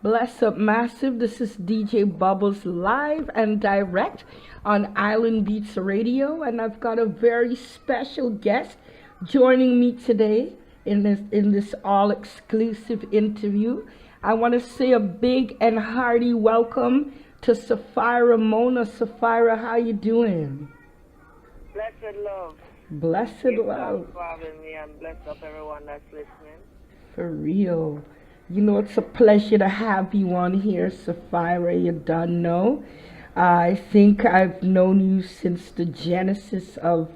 Bless up massive. This is DJ Bubbles live and direct on Island Beats Radio, and I've got a very special guest joining me today in this all exclusive interview. I want to say a big and hearty welcome to Safira Mona. Safira, how you doing? Blessed love. Blessed Give love. thanks for having me and bless up everyone that's listening. For real. You know, it's a pleasure to have you on here, Safira. You don't know. I think I've known you since the genesis of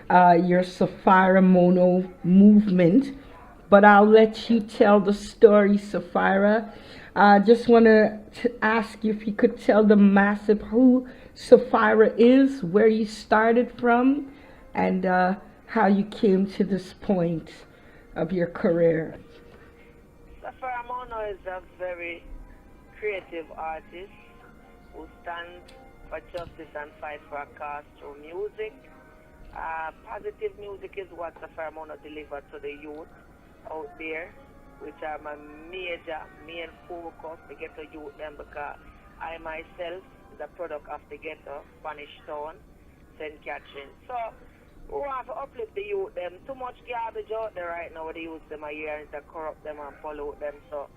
your Safira Mono movement, but I'll let you tell the story, Safira. I just want to ask you if you could tell the massive who Safira is, where you started from, and how you came to this point of your career. Safira Mono is a very creative artist who stands for justice and fight for a cause through music. Positive music is what Safira Mono delivers to the youth out there, which are my main focus to get the youth them, because I myself is a product of the ghetto, Spanish Town, St. Catherine. So we want to uplift the youth them. Too much garbage out there right now with the youth them a year and to corrupt them and pollute them. So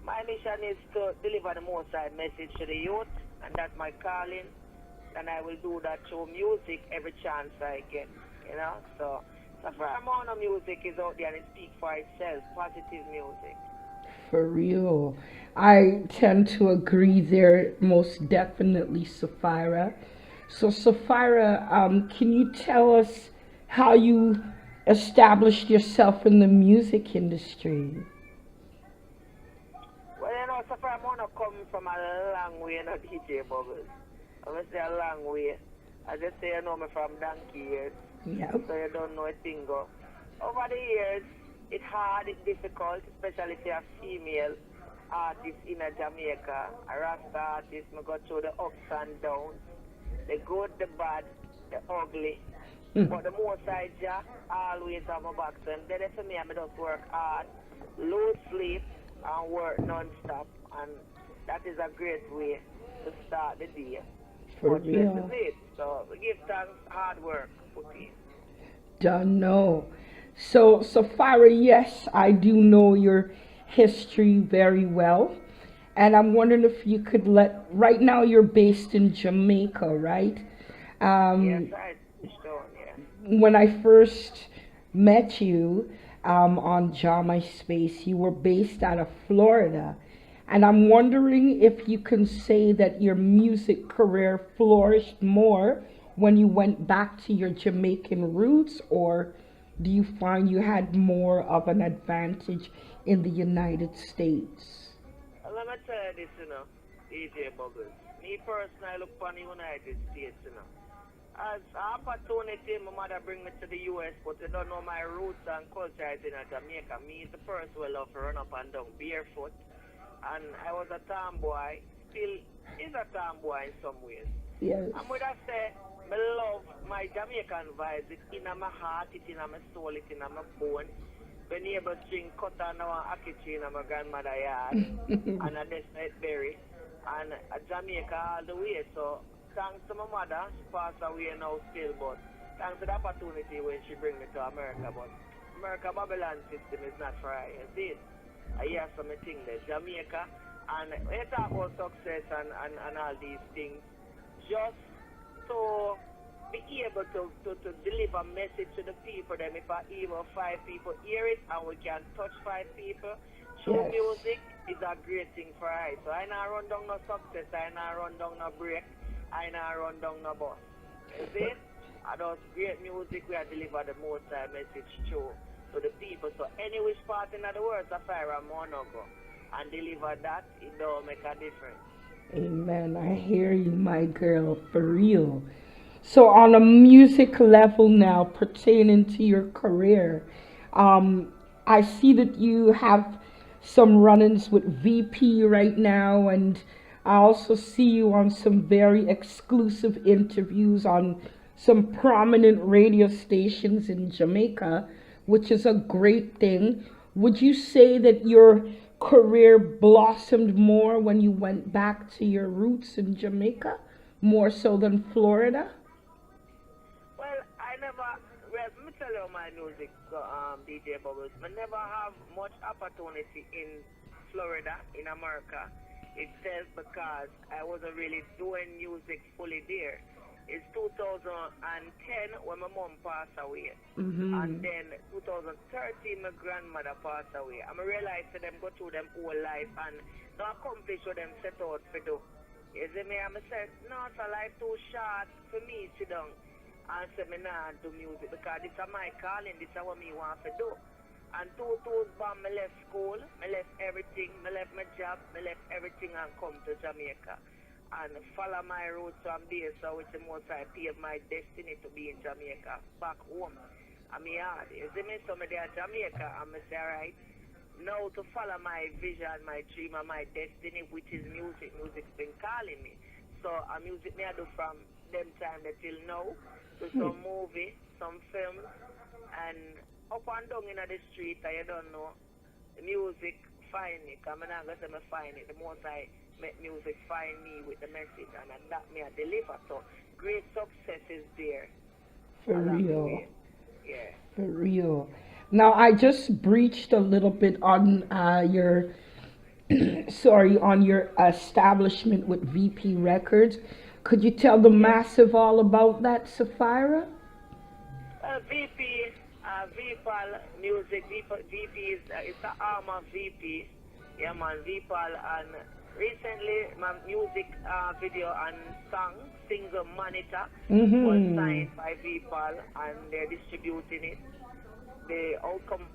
my mission is to deliver the most side message to the youth, and that's my calling. And I will do that through music every chance I get, you know. So the amount of music is out there and it speaks for itself, positive music. For real. I tend to agree there, most definitely, Safira. So, Safira, can you tell us how you established yourself in the music industry? Well, you know, Safira Mono come from a long way, not DJ Bubbles. I'm going to say a long way. I just say you know me from donkey years. Yep. So you don't know a thing. Over the years, it's hard, it's difficult, especially if you're a female artist in a Jamaica. A Rasta artist, I go through the ups and downs, the good, the bad, the ugly. But the more side job, always have my back. So then for me, I just work hard, lose sleep, and work non-stop. And that is a great way to start the day. For But this is real. it. So we give thanks, hard work, put in. Don't know. So, Safira, yes, I do know your history very well. And I'm wondering if you could right now you're based in Jamaica, right? Yes, Um, I stone, yeah. when I first met you on Jama Space, you were based out of Florida. And I'm wondering if you can say that your music career flourished more when you went back to your Jamaican roots, or do you find you had more of an advantage in the United States? Let me tell you this, DJ Bubbles. Me personally look for the United States, As an opportunity, my mother bring me to the US, but they don't know my roots and culture is in Jamaica. Me is the person who love to run up and down barefoot. And I was a tomboy, still is a tomboy in some ways. Yes. And with that say, I love my Jamaican vibes. It's in my heart, it's in my soul, it's in my bone. When neighbors string cut on our ackee in my grandmother yard and a desert berry. And a Jamaica all the way. So thanks to my mother, she passed away now still, but thanks to the opportunity when she bring me to America. But America Babylon system is not for I. You see it? I hear something there, Jamaica, and we talk about success and all these things, just to be able to deliver a message to the people, them if even 5 people hear it and we can touch 5 people, through Yes. music is a great thing for us. So I not run down no success, I not run down no break, I not run down no bus. You see? And those great music we are deliver the most message through to the people. So any which part in the world, Safira Mono go and deliver that, it don't make a difference. Amen. I hear you, my girl, for real. So, on a music level now, pertaining to your career, I see that you have some run-ins with VP right now, and I also see you on some very exclusive interviews on some prominent radio stations in Jamaica, which is a great thing. Would you say that your career blossomed more when you went back to your roots in Jamaica, more so than Florida? Well, I never, well, let me tell you my music, DJ Bubbles. I never have much opportunity in Florida, in America itself, because I wasn't really doing music fully there. It's 2010 when my mom passed away. And Mm-hmm. then 2013, my grandmother passed away. And I realized that them go through them whole life and not accomplish what them set out to do. You see me? And I said, no, it's a life too short for me to sit down and say me nah do music because this is my calling, this is what me want to do. And 2000 I left school, I left everything, I left my job, I left everything and come to Jamaica and follow my roots from there, so it's the most I paved my destiny to be in Jamaica, back home. I'm hard. You see me? So I'm there in Jamaica and I say, alright, now to follow my vision, my dream and my destiny, which is music. Music's been calling me. So music me I do from them time till now, to some movie, some films, and up and down in the street, I don't know, the music find me, because I'm not going to say I find it, the most I make music find me with the message, and that me I deliver, so great success is there For along the real. way, yeah. For real. Now, I just breached a little bit on your, sorry, on your establishment with VP Records. Could you tell the Yeah. massive all about that, Safira? VP, VPAL Music, VP is it's an arm of VP. Yeah, man, VPAL. And recently, my music video and song, Single Monitor, was Mm-hmm. signed by VPAL and they're distributing it. The outcome.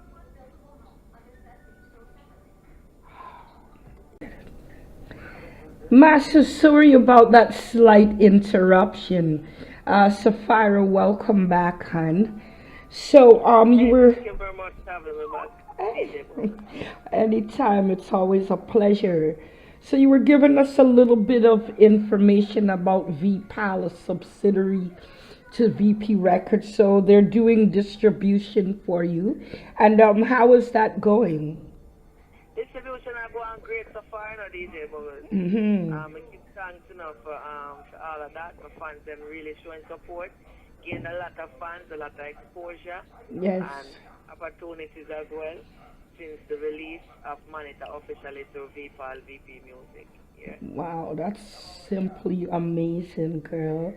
Master, sorry about that slight interruption. Safira, welcome back, hon. So, you Hey, were. thank you very much for having me back, DJ Bubbles. Anytime, it's always a pleasure. So, you were giving us a little bit of information about VPAL, a subsidiary to VP Records. So, they're doing distribution for you. And how is that going? Distribution I go on great so far, no DJ Bubbles. Mm-hmm. I give thanks enough for all of that. My fans them really showing support. Gained a lot of fans, a lot of exposure Yes. and opportunities as well since the release of Monitor officially through VPAL VP Music. Yeah. Wow, that's simply amazing, girl.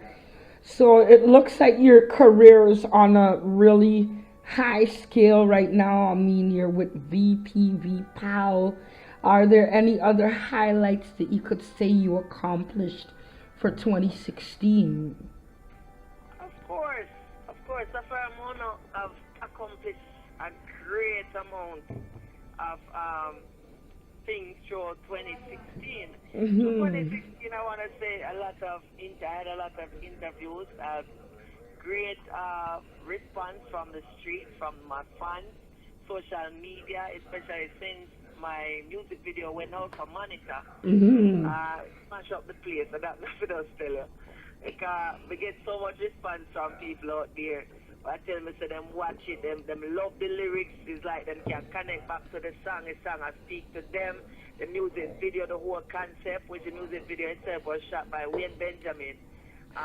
So it looks like your career is on a really high scale right now. I mean, you're with VP, VPOW. Are there any other highlights that you could say you accomplished for 2016? Of course, the firm have accomplished a great amount of things through 2016. Through Mm-hmm. 2016, I want to say I had a lot of interviews, great response from the street, from my fans, social media, especially since my music video went out for Monitor. Mm-hmm. Smash up the place, and that's nothing else tell you. Because we get so much response from people out there. I tell me, so them watch it, them love the lyrics. It's like them can connect back to the song I speak to them. The music video, the whole concept, which the music video itself was shot by Wayne Benjamin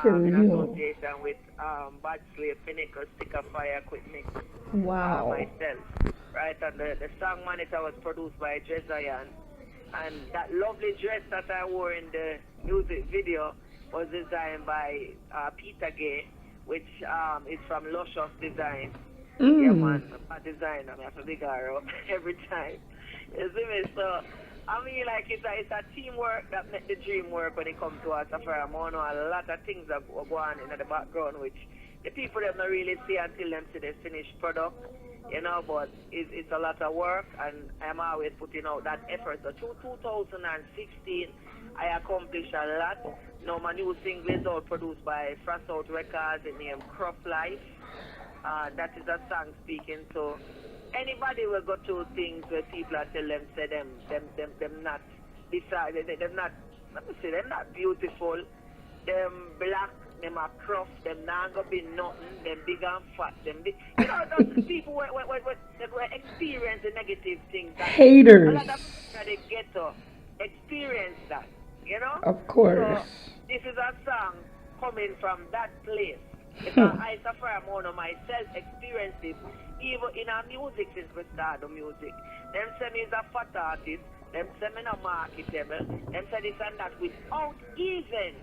For in real. association with Bad Slave, Pinnacle, Stick of Fire, Quick Mix, Wow. myself. Right, and the song Monitor was produced by Jez Zion. And that lovely dress that I wore in the music video was designed by Peter Gay, which is from Luscious Design. Yeah, Mm. man, a designer, I have to dig her up every time. You see me? So, I mean, like, it's a teamwork that make the dream work when it comes to us. Safira. I know a lot of things that go on in the background, which the people don't really see until them see the finished product. You know, but it's a lot of work, and I'm always putting out that effort. So through 2016, I accomplished a lot. Now my new single is out, produced by Frost Out Records, it named Crop Life. That is a song speaking to anybody will go through things where people are tell them, say them not decided, them not, let me say, them not beautiful, them black, them a cruff, them not gonna be nothing, them big and fat, them big. You know, those people they go experience the negative things. That a Haters. lot of people in the ghetto experience that, you know? Of course. So, this is a song coming from that place. Because I, Safira Mono, myself experienced it, even in our music since we started the music. Them say me is a fat artist, them say me not marketable, them say this and that without even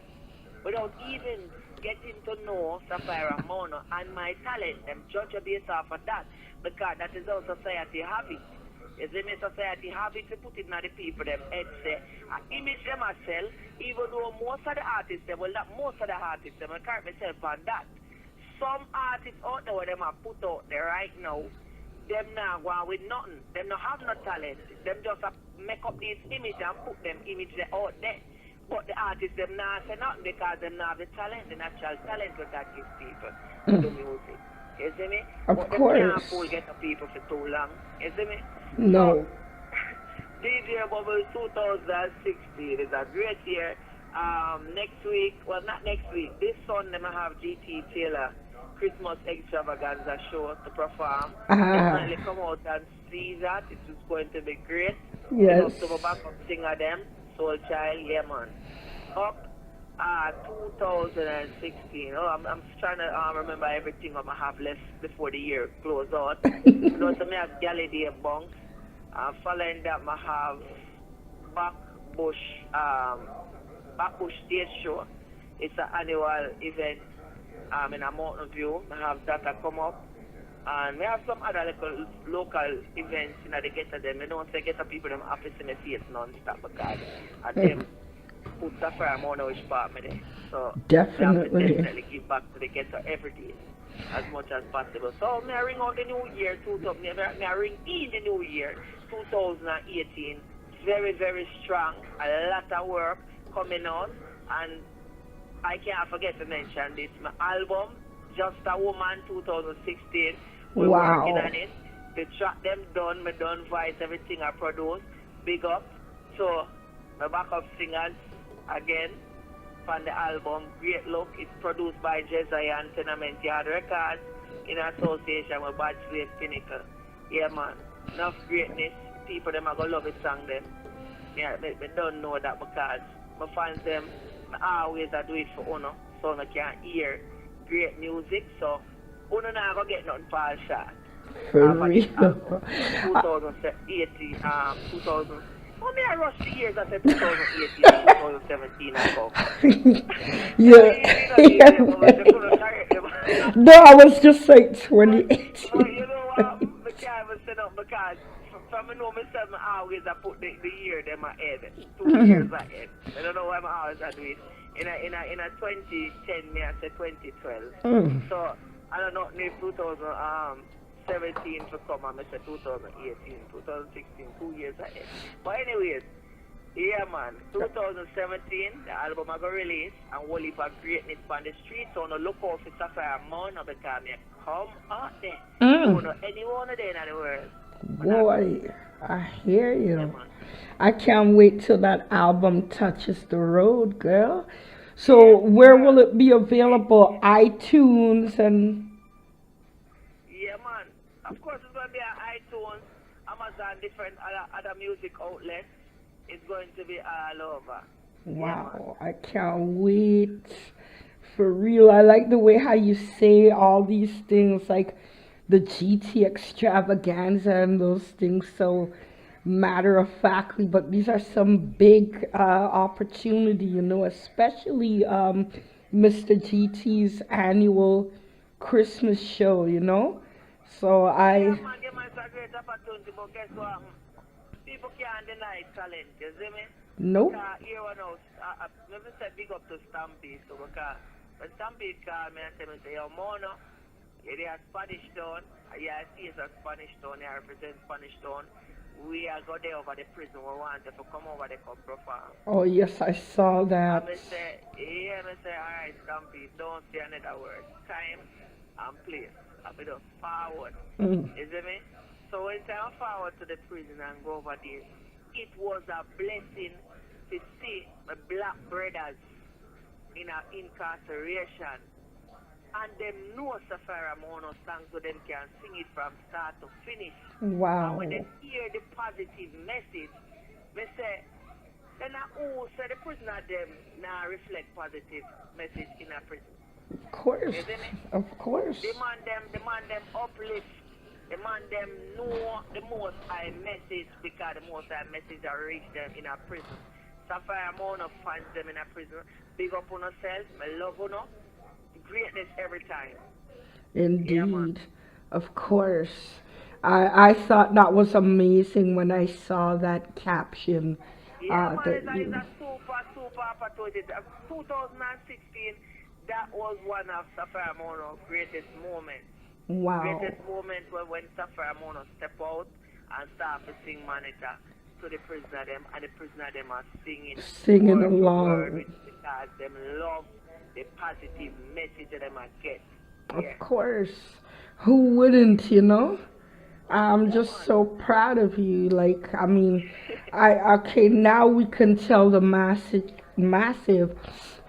getting to know Safira Mono and my talent. Them judge you based off of that, because that is how society have it. You see me, society have it to put it in the people, them head say, image them as sell, even though most of the artists, well, not most of the artists, I correct myself on that. Some artists out there, where them are put out there right now, them not going with nothing. Them not have no talent. Them just make up this image and put them image out there. But the artists, them not say nothing because them not have the talent, the natural talent that gives people to the music. You see me? Of but course. Them can't fool get the people for too long. You see me? No. So, DJ Bubble 2016 is a great year. Next week, well, not next week, this Sunday, I have GT Taylor Christmas extravaganza show to perform. Definitely come out and see that. It is going to be great. Yes. To go back up singer them, Soul Child, yeah man. Up 2016. Oh, I'm trying to remember everything I have left before the year close out. You know, so I have Galley Day Bunk. Following that, I have Backbush Stage Show. It's an annual event in a Mountain View. I have that to come up. And we have some other local events in the ghetto them. You don't say ghetto people them happy to see me face non-stop because at them put Safira Mono which part me there. So definitely. I have to definitely give back to the ghetto every day as much as possible. So I ring out the new year 2000. I ring in the new year 2018. Very, very strong. A lot of work coming on, and I can't forget to mention this. My album, Just a Woman 2016. We're working on it. The track them done, my done voice, everything I produce. Big up. So my backup singers again from the album Great Look. It's produced by Jezai and Tenement Yard Records in association with Bad Slave Pinnacle. Yeah man. Enough greatness. People them are gonna love it song them. Yeah, they don't know that because my fans them I always do it for Uno, so I can hear great music. So Uno not gonna get nothing fall short. For real. 2018, 2000. Oh, me I rush the years. I said 2018, 2017 I go. Yeah. No, I was just like 28. But you know what? I can't even set up because from I know myself, I always I put the year in my head. 2 years ahead. I don't know why I always I do it. In a 2010, me I said 2012. So I don't know if 2017 to come, I said 2018, 2016, 2 years ahead. But anyways, yeah man, 2017, the album I got released and whole heap of greatness on the street. So no look out for Safira Mono because me come out there. Don't know anyone there in the world. Boy, I hear you. Yeah, I can't wait till that album touches the road, girl. So where will it be available? iTunes and... Yeah, man. Of course, it's going to be on iTunes, Amazon, different other music outlets. It's going to be all over. Wow, I can't wait. For real. I like the way how you say all these things, like the GT extravaganza and those things, so matter of factly. But these are some big opportunity, you know, especially Mr. GT's annual Christmas show, you know. So Yeah, man, it's a great opportunity, but guess what? People can't deny talent, you see me? Nope. Here one out, let me say big up to Stampede, so because when Stampede called me and tell me, say, yo, Mono, you're a Spanish Town, yeah, I see it's a Spanish Town, I represent Spanish Town. We are go there over the prison, we want them to come over there, come perform. Oh, yes, I saw that. I say, alright, Stampede, don't say another word. Time and place. I be just forward. You see me? So when I forward to the prison and go over there, it was a blessing to see my black brothers in a incarceration. And them know Safira Mono songs so them can sing it from start to finish. And when they Wow. hear the positive message, they say, then I say the prisoner them now reflect positive message in a prison. Of course. Isn't it? Of course. Demand them uplift. Demand them know the most high message because the most high message that reach them in a prison. Sapphire amount of fans them in a prison. Big up on yourself, my love on you. Greatness every time. Yeah man. Indeed. Of course. I thought that was amazing when I saw that caption. Yeah man, That it's you. a super opportunity. 2016, that was one of Sapphire Mono's greatest moments. Wow. Greatest moment was when Safira Mono step out and start to sing monitor to the prisoner them, and the prisoner them are singing Singing word for word along. with because them love the positive message that them are get. Of Yeah. course. Who wouldn't, you know? I'm Yeah just man. so proud of you. Like, I mean, okay, now we can tell the massive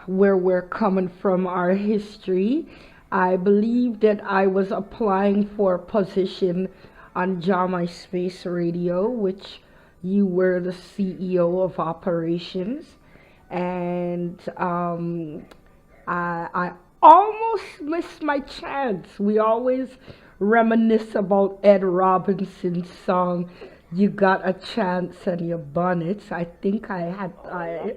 where we're coming from, our history. I believe that I was applying for a position on Jama Space Radio, which you were the CEO of operations, and I almost missed my chance. We always reminisce about Ed Robinson's song, "You Got a Chance and Your Bonnets." I think I Oh.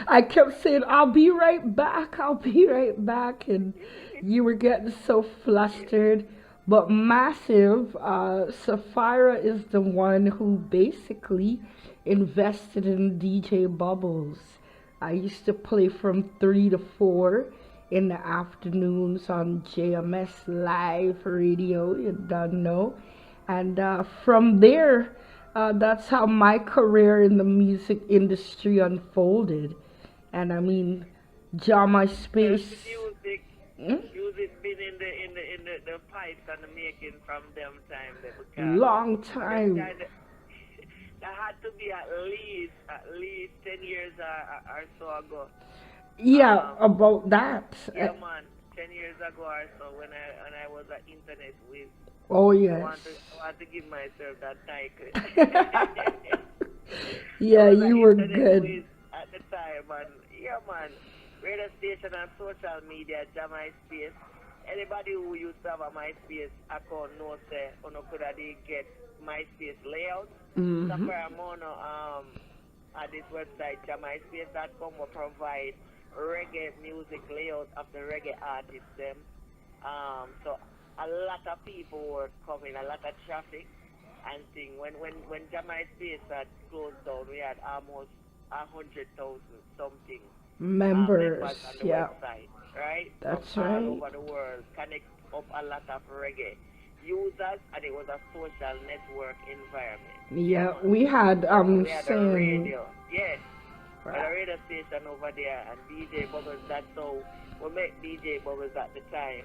I kept saying, "I'll be right back, I'll be right back," and you were getting so flustered. But Massive, Safira is the one who basically invested in DJ Bubbles. I used to play from 3 to 4 in the afternoons on JMS Live Radio, you don't know. And from there, that's how my career in the music industry unfolded. And I mean, Jama Because Space, hmm? music been in the pipes and the making from them time there because Long at them time. time that had to be at least 10 years or so ago. Yeah, Um, about that. yeah, man. 10 years ago or so, when I was at internet with, Oh, I yes. want to I want to give myself that title. I Yeah, was at you were internet good. with at the time, and yeah, man. Radio station and social media, jam MySpace. Anybody who used to have a MySpace account knows that on could they get MySpace layout. Hmm. Safari Mono at this website, jamyspace.com, will provide reggae music layout of the reggae artists them. So a lot of people were coming, a lot of traffic and thing. When MySpace had closed down, we had almost 100,000 something members Members, on the yeah, website, right? From that's all right. over the world, connect up a lot of reggae users, and it was a social network environment. Yeah, Yeah, man. we had We had a saying, radio, yes, we had a radio station over there, and DJ Bubbles. That's how we met DJ Bubbles at the time.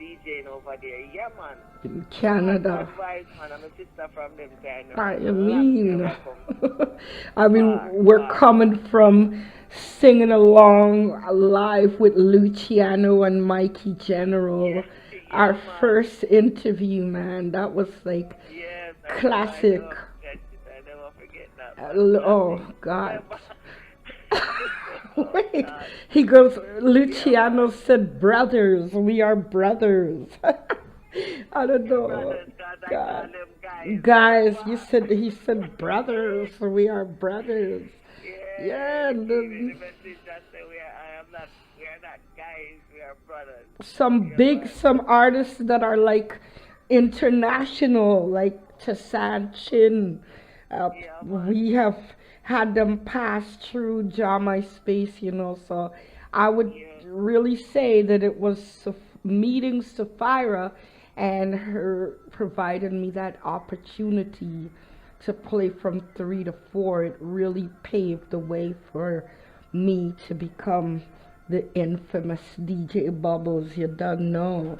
DJing over there, yeah, man. in Bad, Canada. bad vibes, man. I'm a sister from them kind of I long time mean, ago. I mean, Far, we're far. coming from singing along live with Luciano and Mikey Yeah, General. yeah, Our man. first interview, man, that was like Yes, I classic. never forget it. I never forget that, man. Oh, Classic. God. Remember? Oh, Wait, God. he goes, Yeah, man. Luciano said, "Brothers, we are brothers." I don't know. Brothers, God, I call God. them guys. Guys, you Remember? said, he said, "Brothers, we are brothers." Yeah, Yeah, the and key, the then message that say we are not guys, we are brothers. Yeah, man. some artists that are like international, like Tasan Chin. Yeah, man. We have had them pass through Jama Space, you know. So I would Yeah. really say that it was meeting Safira and her providing me that opportunity to play from 3 to 4. It really paved the way for me to become the infamous DJ Bubbles. You don't know.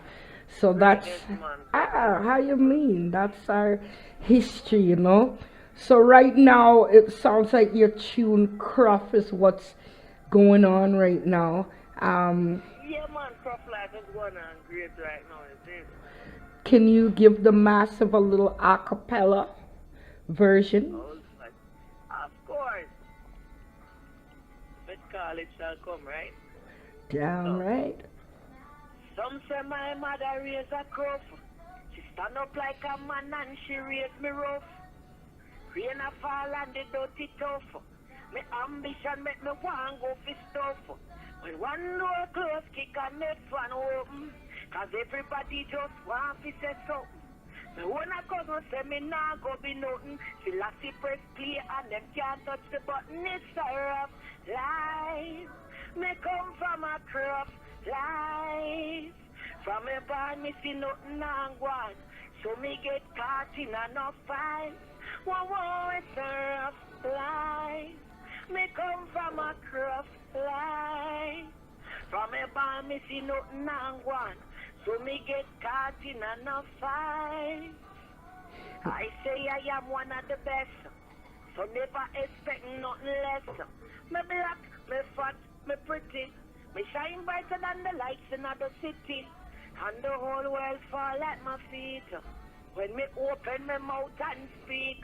So that's Greatness, man. Greatness. how you mean? That's our history, you know. So right now it sounds like your tune "Cruff" is what's going on right now. Yeah, man, Crop Life is going on great right now, it is. Can you give the massive a little a cappella version? Oh, but of course, but call it shall come, right? Damn So, right. some say my mother raised a crop. She stand up like a man and she raised me rough. Rain a fall and the dirty tough. Me ambition make me want go for stuff. When one door close, kick a next one open. Cause everybody just want to say something. Me wanna cousin say me nah go be nothing. She last press play and them can't touch the button. It's a rough life. Me come from a rough life. From a barn me see nothing and one. So me get caught in enough fight. Whoa, whoa, it's a rough life. Me come from a rough life. From a barn me see nothing and one. So me get caught in enough fight. I say I am one of the best. So never expect nothing less. Me black, me fat, me pretty. Me shine brighter than the lights in the city. And the whole world fall at my feet. When me open my mouth and speak,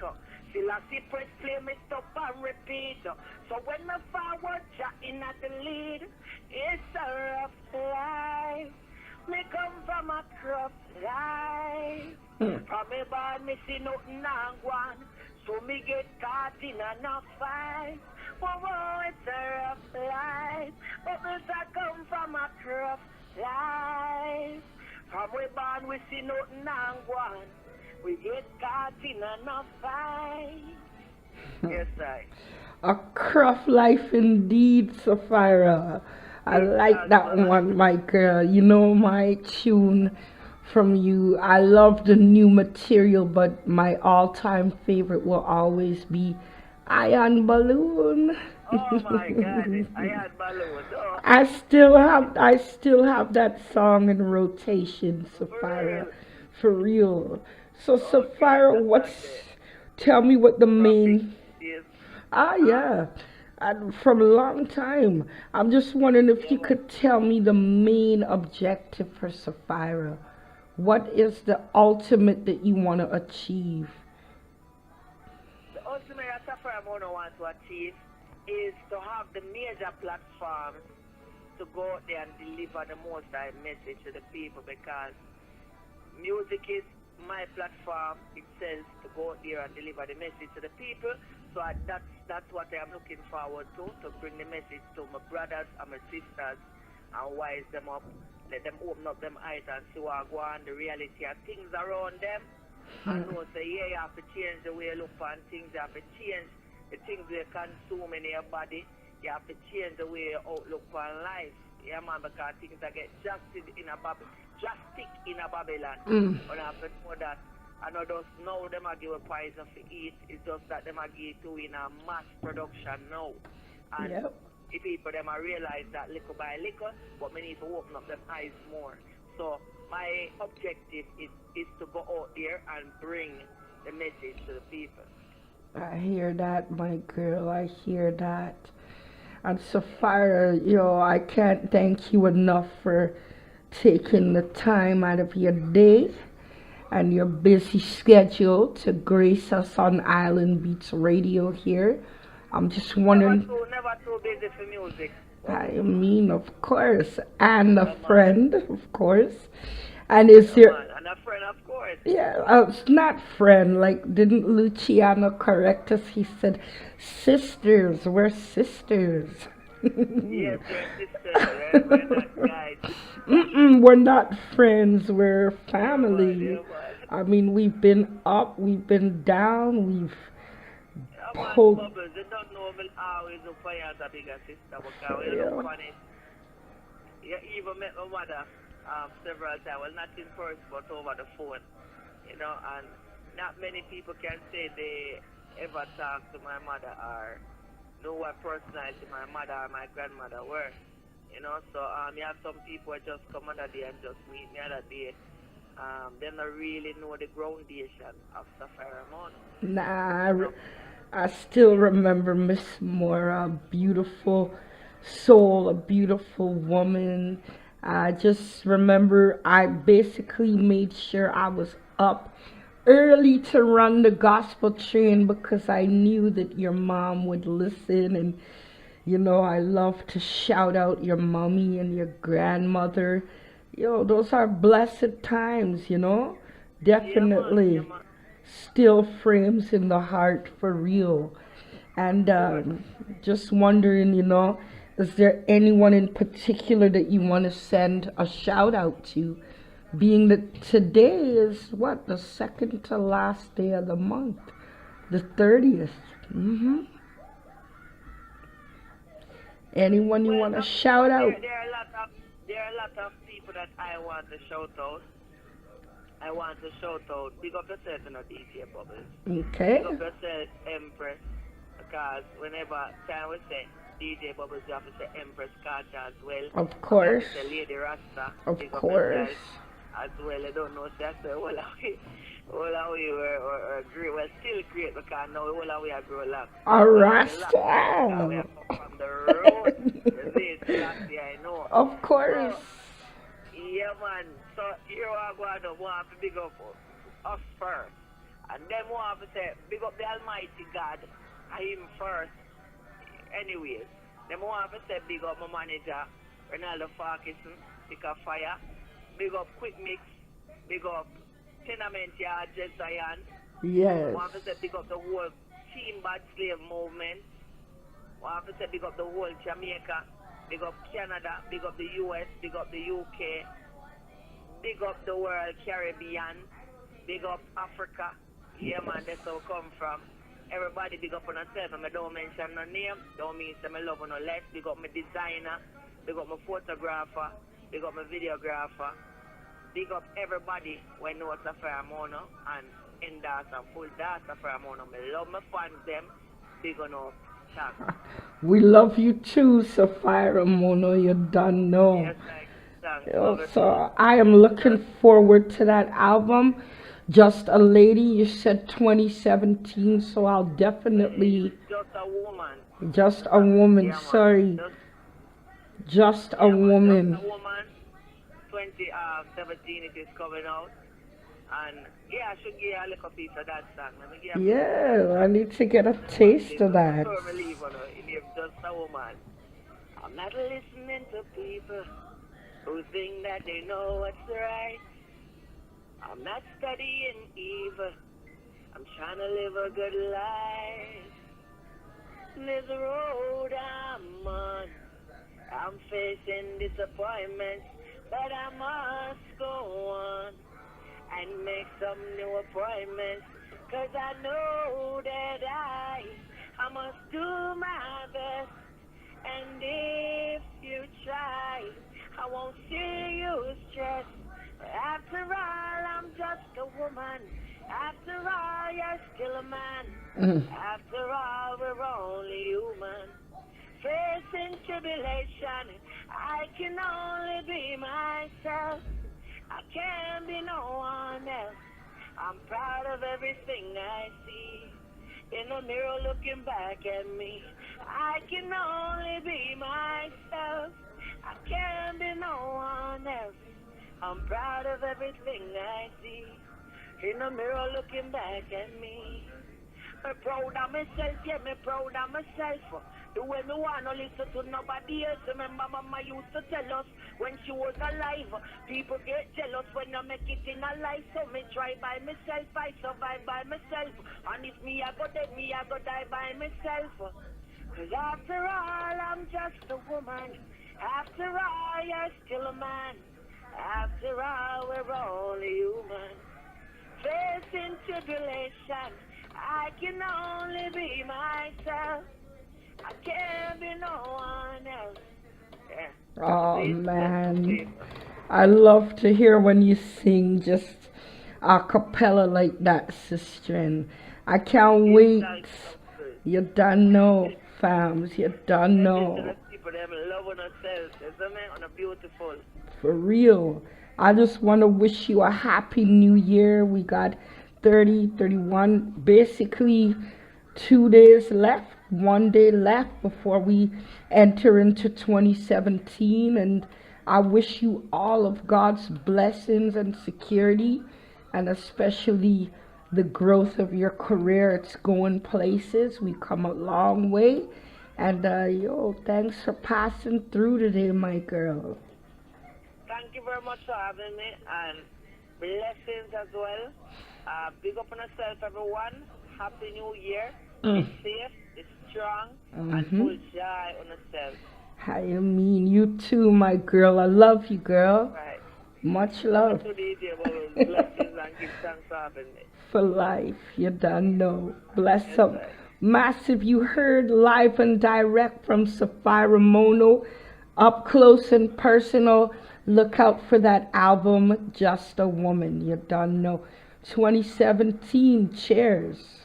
still I see press play, me stop and repeat. So when me forward chatting at the lead, it's a rough life. Me come from a rough life. From me born, me see nothing and one. So me get caught in enough fight. Whoa, it's a rough life. But me I come from a rough life. From we born, we see nothing and one. We get caught in enough fight. Yes, I. A rough life indeed, Safira. I like that one, my girl. You know my tune from you. I love the new material, but my all-time favorite will always be Iron Balloon. Oh my God, I had balloons. Oh, I still have that song in rotation, for Safira, real. for real. So Okay, Safira, that's not what's there. tell me what the From big main days. Ah, Huh? yeah. And from a long time. I'm just wondering if Yeah, you man. could tell me the main objective for Safira. What is the ultimate that you want to achieve? The ultimate Safari Mono wants to achieve is to have the major platforms to go out there and deliver the most message to the people because music is my platform itself to go out there and deliver the message to the people. So that's what I'm looking forward to bring the message to my brothers and my sisters and wise them up, let them open up them eyes and see what go on, the reality of things around them. And know say, yeah, you have to change the way you look on things, you have to change the things you consume in your body, you have to change the way you outlook on life. Yeah, man, because things that get drastic in a Babylon. Mm. And I have to know that. I know those now them are give a poison to eat. It's just that them are give to in a mass production now. And Yep. the people them are realize that little by little, but we need to open up them eyes more. So my objective is to go out there and bring the message to the people. I hear that, my girl. I hear that. And Sapphire, I can't thank you enough for taking the time out of your day and your busy schedule to grace us on Island Beats Radio here. I'm just wondering, Never too busy for music. I mean, of course, and a Yeah, man. friend, of course. And is Yeah, there, man. And a friend, of course. yeah, it's not friend, like, didn't Luciano correct us? He said, sisters, we're sisters. Yes, we're sisters. We're not guys. We're not friends, we're Yeah, man. family. Yeah, man. I mean, we've been up, we've been down, we've Yeah, man, pulled, Bubbles. They don't know me always look for you as a bigger sister because we look yeah. funny. You even met my mother several times. Well, not in person, but over the phone. And not many people can say they ever talk to my mother or know what personality my mother or my grandmother were. So you have some people who just come other day and just meet me other day. They don't really know the groundation of Safari Mono. Nah, You know? I still remember Miss Mora, beautiful soul, a beautiful woman. I just remember I basically made sure I was up early to run the gospel train because I knew that your mom would listen. And I love to shout out your mommy and your grandmother. Those are blessed times. Yeah, man. Yeah, Definitely man. still frames in the heart for real. And Good. just wondering, is there anyone in particular that you want to send a shout out to? Being that today is what, the second to last day of the month, the 30th. Anyone you Well, want to shout out? there are a lot of people that I want to shout out. I want to shout out. Big up yourself in a DJ Bubbles. Okay, Big up yourself, Empress. Because whenever time we say DJ Bubbles, you have to say Empress Carter as well. of And we have course, to say Lady Rasta. of Big up course. yourself as well. I don't know if that's all of we were great. Well, still great because now all of we are grown up. A All of we laugh because we Rasta. have come from the road. You see, it's the last year I know. Of course. So, yeah, man. So here I go and want to big up us first. And then want to say, big up the Almighty God, him first. Anyways, then want to say, big up my manager, Ronaldo Farkison, pick a fire. Big up Quick Mix, big up Tenement Yard, Jet Zion. Yes. Want to say, big up the whole Team Bad Slave movement. Want to say, big up the whole Jamaica, big up Canada, big up the US, big up the UK. Big up the world, Caribbean. Big up Africa. Yeah, man, that's where we come from. Everybody big up on yourself. And I don't mention no name. Don't mean say I love no less. Big up my designer. Big up my photographer. Big up my videographer. Big up everybody when know Safira Mono. And in that and full that Safira Mono. I love my fans them. Big on up. Thanks. We love you too, Safira Mono. You don't know. Yes, thanks. Love it. So I am looking forward to that album. Just a Lady, you said 2017, so I'll definitely. Just a woman. Just a woman, Yeah, man. sorry. Just a Yeah, man, woman. Just a woman. 2017 it is coming out. And yeah, I should give you a little piece of that song. Let me give you a Yeah, I need to get a taste of that. Before we leave on it, if just a woman. I'm not listening to people who think that they know what's right. I'm not studying evil. I'm trying to live a good life. This road I'm on, I'm facing disappointments, but I must go on and make some new appointments. Cause I know that I must do my best. And if you try, I won't see you stress. After all, I'm just a woman. After all, you're still a man. After all, we're only human. Facing tribulation, I can only be myself. I can't be no one else. I'm proud of everything I see. In the mirror looking back at me, I can only be myself. I can't be no one else. I'm proud of everything I see. In the mirror looking back at me. Me proud of myself, yeah, me proud of myself. The way me wanna listen to nobody else. Remember mama used to tell us when she was alive. People get jealous when I make it in a life. So me try by myself, I survive by myself. And if me I go dead, me I go die by myself. Cause after all, I'm just a woman. After all, you're still a man. After all, we're only human. Facing tribulation, I can only be myself. I can't be no one else. Yeah. Oh man, I love to hear when you sing just a cappella like that, sister. And I can't wait. You don't know, fams. You don't know. People them loving themselves, isn't it? On a beautiful. For real. I just want to wish you a happy new year. We got 30, 31, basically 2 days left, 1 day left before we enter into 2017. And I wish you all of God's blessings and security, and especially the growth of your career. It's going places. We come a long way. And thanks for passing through today, my girl. Thank you very much for having me, and blessings as well. Big up on yourself, everyone. Happy New Year. Be safe, be strong, and full joy on yourself. I mean, you too, my girl. I love you, girl. Right. Much love. Blessings and give thanks for having me. For life, you done know. Bless Yes, up. right. Massive, you heard live and direct from Safira Mono, up close and personal. Look out for that album, Just a Woman. You done know. 2017, cheers.